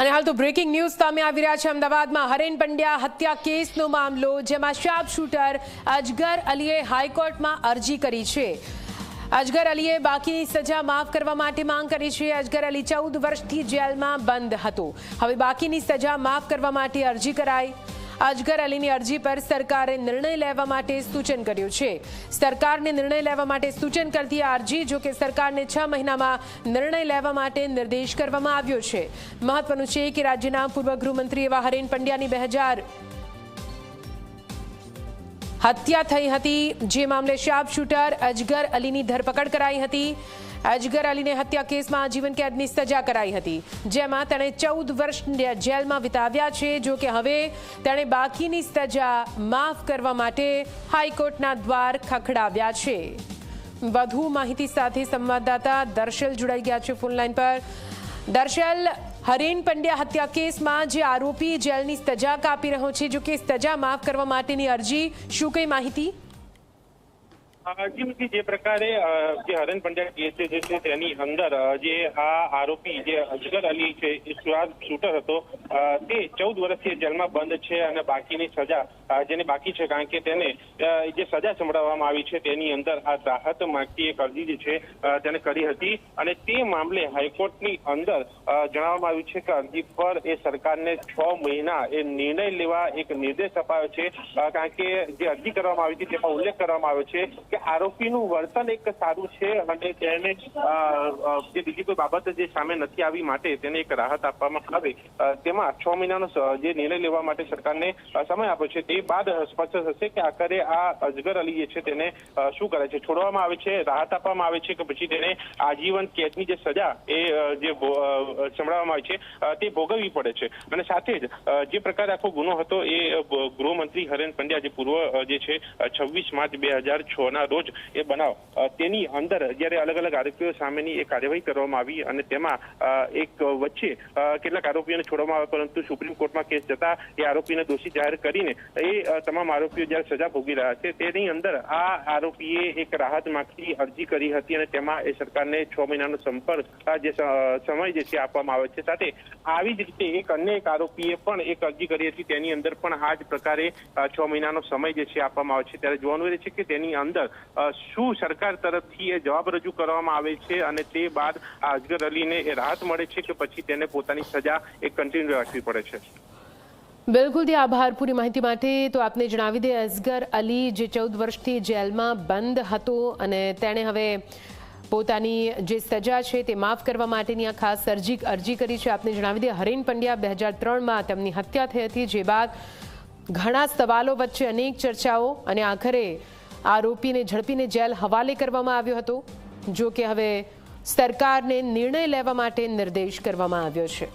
અને હાલ તો બ્રેકિંગ ન્યૂઝ સામે આવી રહ્યા છે। અમદાવાદમાં હરેન પંડ્યા હત્યા કેસનો મામલો, જેમાં શાર્પ શૂટર અજગર અલીએ હાઈકોર્ટમાં અરજી કરી છે। અજગર અલીએ બાકીની સજા માફ કરવા માટે માંગ કરી છે। અજગર અલી 14 વર્ષથી જેલમાં બંધ હતો। હવે બાકીની સજા માફ કરવા માટે અરજી કરાઈ। અજગર અલીની અરજી પર સરકારે નિર્ણય લેવા માટે સૂચન કર્યું છે। સરકારને નિર્ણય લેવા માટે સૂચન કરતી આ અરજી જો કે સરકારને 6 મહિનામાં નિર્ણય લેવા માટે નિર્દેશ કરવામાં આવ્યો છે। મહત્વનું છે કે રાજ્યના પૂર્વ ગૃહમંત્રી એવા હરેન પંડ્યાની 2000 હત્યા થઈ હતી, જે મામલે શાર્પ શૂટર અજગર અલીની ધરપકડ કરાઈ હતી। અજગર અલીને હત્યા કેસમાં આજીવન કેદની સજા કરાઈ હતી, જેમાં તેણે 14 વર્ષ જેલમાં વિતાવ્યા છે। જો કે હવે તેણે બાકીની સજા માફ કરવા માટે હાઈકોર્ટના દ્વાર ખખડાવ્યા છે। વધુ માહિતી સાથે સંવાદદાતા દર્શલ જોડાઈ ગયા છે ફોન લાઈન પર। દર્શલ, હરેન પંડ્યા હત્યા કેસમાં જે આરોપી જેલની સજા કાપી રહ્યો છે, જો કે સજા માફ કરવા માટેની અરજી, શું કઈ માહિતી? જે પ્રકારે જે હરેન પંડ્યા કેસ છે તેની અંદર જે આ આરોપી જે અજગર અલી છે એ શૂટર હતો, તે 14 વર્ષથી જેલમાં બંધ છે અને બાકીની સજા જેને બાકી છે, કારણ કે તેને જે સજા સંભળાવવામાં આવી છે તેની અંદર આ રાહત માંગતી એક અરજી જે છે તેને કરી હતી અને તે મામલે હાઈકોર્ટની અંદર જણાવવામાં આવ્યું છે કે અરજી પર એ સરકારને 6 મહિના એ નિર્ણય લેવા એક નિર્દેશ અપાયો છે, કારણ કે જે અરજી કરવામાં આવી હતી તેમાં ઉલ્લેખ કરવામાં આવ્યો છે કે આરોપીનું વર્તન એક સારું છે અને તેને જે બીજી કોઈ બાબત જે સામે નથી આવી માટે તેને એક રાહત આપવામાં આવે, તેમાં 6 મહિનાનો જે નિર્ણય લેવા માટે સરકારને સમય આપ્યો છે। તે બાદ સ્પષ્ટ થશે કે આખરે આ અજગર અલી જે છે તેને શું કરે છે, છોડવામાં આવે છે, રાહત આપવામાં આવે છે કે પછી તેને આજીવન કેદની જે સજા એ જે સંભળાવવામાં આવી છે તે ભોગવવી પડે છે। અને સાથે જ જે પ્રકારે આખો ગુનો હતો એ ગૃહમંત્રી હરેન પંડ્યા જે પૂર્વ જે છે 26 માર્ચ 2006 રોજ એ બનાવ તેની અંદર જ્યારે અલગ અલગ આરોપીઓ સામેની એક કાર્યવાહી કરવામાં આવી અને તેમાં એક વચ્ચે કેટલાક આરોપીઓને છોડવામાં આવ્યા, પરંતુ સુપ્રીમ કોર્ટમાં કેસ જતા એ આરોપીને દોષી જાહેર કરીને એ તમામ આરોપીઓ જ્યારે સજા ભોગવી રહ્યા છે તેની અંદર આ આરોપીએ એક રાહત માંગતી અરજી કરી હતી અને તેમાં એ સરકારને 6 મહિનાનો સંપર્ક જે સમય જે છે આપવામાં આવે છે। સાથે આવી જ રીતે એક અન્ય એક આરોપીએ પણ એક અરજી કરી હતી, તેની અંદર પણ આ જ પ્રકારે 6 મહિનાનો સમય જે છે આપવામાં આવે છે। ત્યારે જોવાનું રહે છે કે તેની અંદર શું સરકાર તરફથી એ જવાબ રજૂ કરવામાં આવે છે અને તે બાદ આ અજગર અલીને એ રાહત મળે છે કે પછી તેને પોતાની સજા એ કન્ટિન્યુ રાખવી પડે છે। બિલકુલ, તે આભાર પૂરી માહિતી માટે। તો આપને જણાવી દે, અજગર અલી જે 14 વર્ષથી જેલમાં બંધ હતો અને તેણે હવે પોતાની જે સજા છે તે માફ કરવા માટેની આ ખાસ અરજી કરી છે। આપને જણાવી દે, હરેન પંડ્યા 2003માં તેમની હત્યા થઈ હતી, જે બાદ ઘણા સવાલો વચ્ચે અનેક ચર્ચાઓ અને આખરે આરોપીને ઝડપીને જેલ હવાલે કરવામાં આવ્યો હતો। જો કે હવે સરકારને નિર્ણય લેવા માટે નિર્દેશ કરવામાં આવ્યો છે।